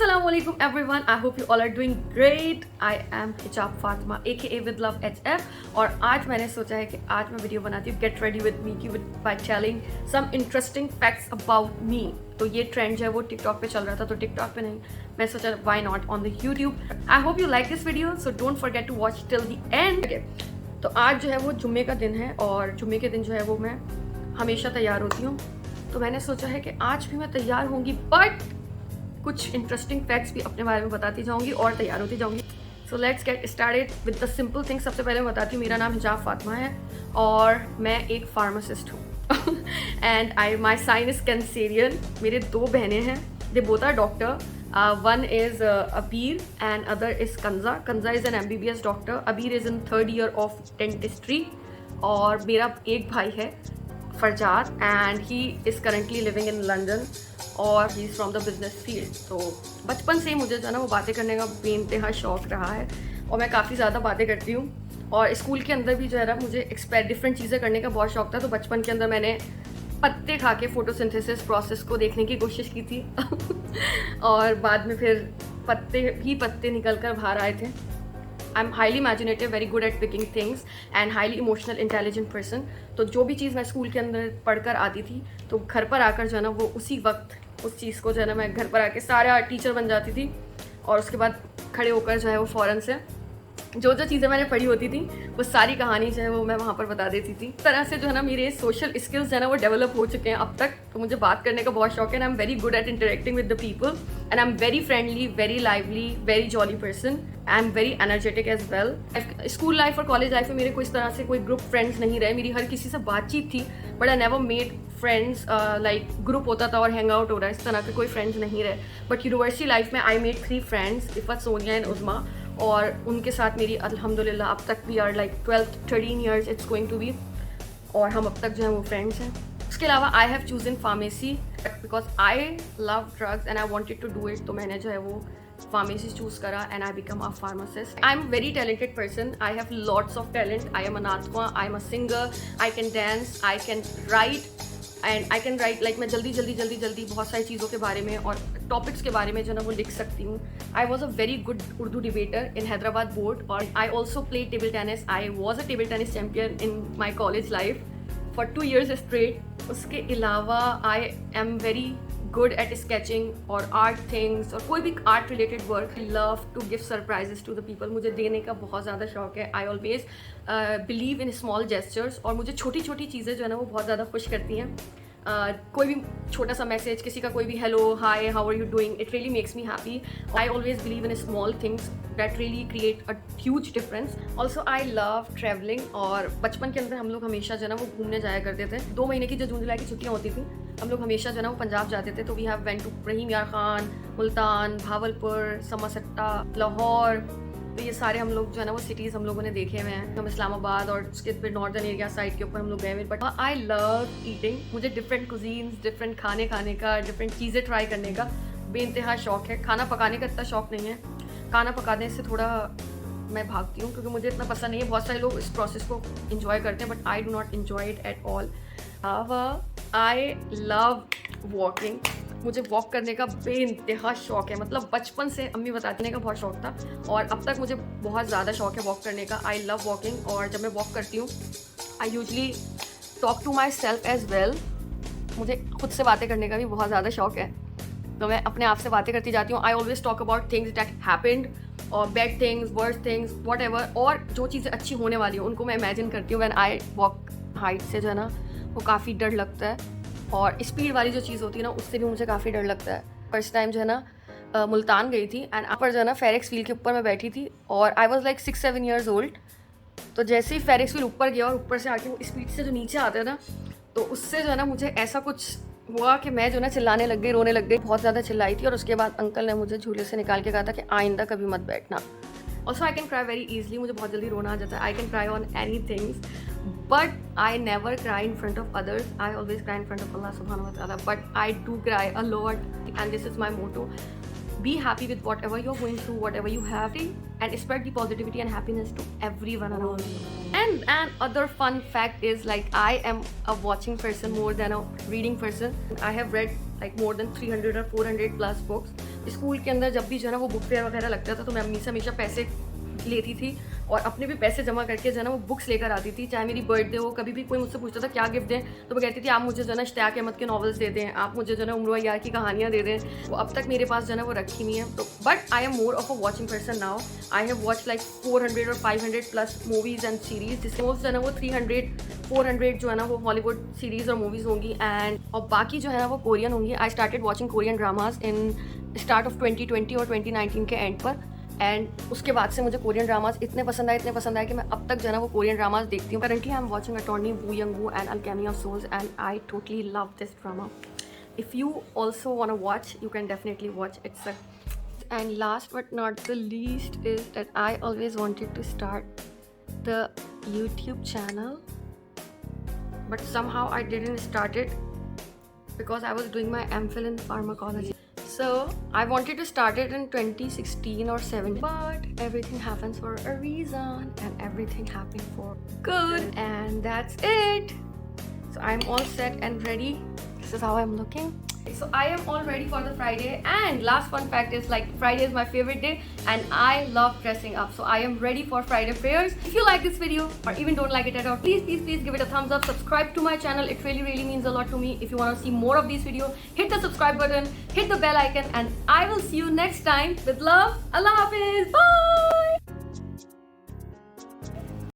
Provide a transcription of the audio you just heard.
Assalamualaikum everyone. I hope you all are doing great. I am Hijab Fatima aka with love HF और आज मैंने सोचा है कि आज मैं वीडियो बनाती हूँ Get ready with me की by telling some interesting facts about me. तो ये ट्रेंड जो है वो टिकटॉक पे चल रहा था, तो टिकटॉक पे नहीं, मैं सोचा why not on the YouTube. I hope you like this video, so don't forget to watch till the end. Okay. तो आज जो है वो जुम्मे का दिन है और जुम्मे के दिन जो है वो मैं हमेशा तैयार होती हूँ, तो मैंने सोचा है कि आज भी मैं तैयार होंगी बट कुछ इंटरेस्टिंग फैक्ट्स भी अपने बारे में बताती जाऊंगी और तैयार होती जाऊंगी. So let's get started with the simple thing. सबसे पहले मैं बताती हूँ, मेरा नाम हिजाब फातिमा है और मैं एक फार्मासिस्ट हूँ and I my sign is Cancerian. मेरे दो बहनें हैं, they both are doctor. One is Abir and other is Kanza. Kanza is an MBBS doctor. Abir is in 3rd year of dentistry. और मेरा एक भाई है Farzad and he is currently living in London और he is from the business field. तो बचपन से ही मुझे जो है ना वो बातें करने का बेइंतहा शौक़ रहा है और मैं काफ़ी ज़्यादा बातें करती हूँ. और स्कूल के अंदर भी जो है ना मुझे डिफरेंट चीज़ें करने का बहुत शौक था. तो बचपन के अंदर मैंने पत्ते खा के फोटोसिंथेसिस प्रोसेस को देखने की कोशिश की थी और बाद में फिर पत्ते निकल कर बाहर आए थे. I am highly imaginative, very good eight picking things and highly emotional intelligent person. तो जो भी चीज़ मैं स्कूल के अंदर पढ़कर आती थी तो घर पर आकर जो है ना वो उसी वक्त उस चीज़ को जो है ना मैं घर पर आके सारा टीचर बन जाती थी और उसके बाद खड़े होकर जो है वो फ़ौरन से जो चीज़ें मैंने पढ़ी होती थी वो सारी कहानी जो है वो मैं वहाँ पर बता देती थी. इस तरह से जो है ना मेरे सोशल स्किल्स जो है ना वो डेवलप हो चुके हैं अब तक. तो मुझे बात करने का बहुत शौक है and I am very good at interacting with the people and I am very friendly, very lively, very jolly person. I am very energetic as well. School life और कॉलेज लाइफ में मेरे कोई इस तरह से कोई ग्रुप फ्रेंड्स नहीं रहे. मेरी हर किसी से बातचीत थी but I never made friends like group होता था और हैंग आउट हो रहा है, इस तरह के कोई फ्रेंड्स नहीं रहे. बट यूनिवर्सिटी लाइफ में I made 3 friends, Iffat, Sonia and Uzma. और उनके साथ मेरी अल्हम्दुलिल्लाह अब तक we are like 12-13 years it's going to be और हम अब तक जो है वो फ्रेंड्स हैं. उसके अलावा I have chosen pharmacy because I love drugs and I wanted to do it. तो मैंने जो है वो फार्मेसी चूज करा and I become a pharmacist. I am very talented person. I have lots of talent. I am an आत्मा, I am a singer, I can dance, I can write and I can write like मैं जल्दी बहुत सारी चीज़ों के बारे में और टॉपिक्स के बारे में जो है ना वो लिख सकती हूँ. I was a very good Urdu debater in Hyderabad board और I also play table tennis. I was a table tennis champion in my college life for 2 years straight. उसके अलावा I am very good at sketching और art things और कोई भी art related work. I love to give surprises to the people. मुझे देने का बहुत ज़्यादा शौक है. I always believe in small gestures और मुझे छोटी छोटी चीज़ें जो है ना वो बहुत ज़्यादा खुश करती हैं. कोई भी छोटा सा मैसेज, किसी का कोई भी hello, hi, how are you doing, it really makes me happy. I always believe in small things that really create a huge difference. Also I love travelling और बचपन के अंदर हम लोग हमेशा जो है ना वो घूमने जाया करते थे. 2 महीने की जो जून जुलाई की छुट्टियाँ होती थी हम लोग हमेशा जो है ना वो पंजाब जाते थे. तो वी हैव वेंट टू रहीम यार खान, मुल्तान, भावलपुर, समसट्टा, लाहौर. तो ये सारे हम लोग जो है ना वो सिटीज़ हम लोगों ने देखे हुए हैं. हम इस्लामाबाद और उसके फिर नॉर्दर्न एरिया साइड के ऊपर हम लोग गए हुए. But I love eating. मुझे डिफरेंट कुजीन्स, डिफरेंट खाने का, डिफरेंट चीज़ें ट्राई करने का बेइंतहा शौक है. खाना पकाने का इतना शौक नहीं है. खाना पकाने से थोड़ा मैं भागती हूँ क्योंकि मुझे इतना पसंद नहीं है. बहुत सारे लोग इस प्रोसेस को इंजॉय करते हैं but I do not enjoy it at all. I love walking. मुझे वॉक करने का बेइंतहा शौक है. मतलब बचपन से अम्मी बताने का बहुत शौक था और अब तक मुझे बहुत ज़्यादा शौक है वॉक करने का. आई लव वॉकिंग और जब मैं वॉक करती हूँ I usually talk to myself as well. मुझे खुद से बातें करने का भी बहुत ज़्यादा शौक है तो मैं अपने आप से बातें करती जाती हूँ. I always talk about things that happened और bad things, worst things, whatever. और जो चीज़ें अच्छी होने वाली हैं उनको मैं इमेजिन करती हूँ. व्हेन आई वॉक हाइट से जो है ना वो काफ़ी डर लगता है और स्पीड वाली जो चीज़ होती है ना उससे भी मुझे काफ़ी डर लगता है. फर्स्ट टाइम जो है ना मुल्तान गई थी एंड यहाँ पर जो है ना फेरिक्स व्हील के ऊपर मैं बैठी थी और I was like 6-7 years old. तो जैसे ही फेरिक्स व्हील ऊपर गया और ऊपर से आके वो स्पीड से जो नीचे आते हैं ना तो उससे जो है ना मुझे ऐसा कुछ हुआ कि मैं जो ना चिल्लाने लग गई, रोने लग गई. बहुत ज़्यादा चिल्लाई थी और उसके बाद अंकल ने मुझे झूले से निकाल के कहा था कि आइंदा कभी मत बैठना. Also I can cry very easily. मुझे बहुत जल्दी रोना आ जाता है. I can cry on any things but I never cry in front of others. I always cry in front of Allah subhanahu wa ta'ala. But I do cry a lot and this is my motto. Be happy with whatever you're going through, whatever you have, and spread the positivity and happiness to everyone around you. And other fun fact is like I am a watching person more than a reading person. I have read like more than 300 or 400 plus books. School के अंदर जब भी जो है ना वो book fair वगैरह लगता था तो मैं अम्मी से हमेशा पैसे लेती थी और अपने भी पैसे जमा करके जो है ना वो बुक्स लेकर आती थी। चाहे मेरी बर्थडे हो, कभी भी कोई मुझसे पूछता था क्या गिफ्ट दें, तो मैं कहती थी आप मुझे जो है ना इश्तियाक अहमद के नॉवेल्स दे दें, आप मुझे जो है ना उम्र यार की कहानियाँ दे दें। वो अब तक मेरे पास जो है ना वो रखी हुई है। तो but I am more of a watching person now. I have watch like 400 और 500 प्लस मूवीज़ एंड सीरीज, जिसके मोस्ट जो है ना वो 300-400 जो है ना वो हॉलीवुड सीरीज़ और मूवीज़ होंगी एंड और बाकी जो है ना वो कोरियन होंगी। I started watching Korean dramas in start of 2020 और 2019 के एंड पर एंड उसके बाद से मुझे कोरियन ड्रामाज इतने पसंद आए कि मैं अब तक जो है ना वो कोरियन ड्रामाज देखती हूँ। Currently I am watching Attorney Woo Young Woo and Alchemy of Souls and I totally love this drama. If you also want to watch, you can definitely watch it. And last but not the least is that I always wanted to start the YouTube channel, but somehow I didn't start it because I was doing my MPhil in pharmacology. So I wanted to start it in 2016 or 17, but everything happens for a reason and everything happened for good, and that's it. So I'm all set and ready. This is how I'm looking. So I am all ready for the Friday, and last fun fact is like Friday is my favorite day and I love dressing up. So I am ready for Friday prayers. If you like this video or even don't like it at all, please give it a thumbs up. Subscribe to my channel. It really means a lot to me. If you want to see more of these videos, hit the subscribe button, hit the bell icon, and I will see you next time. With love, Allah Hafiz. Bye.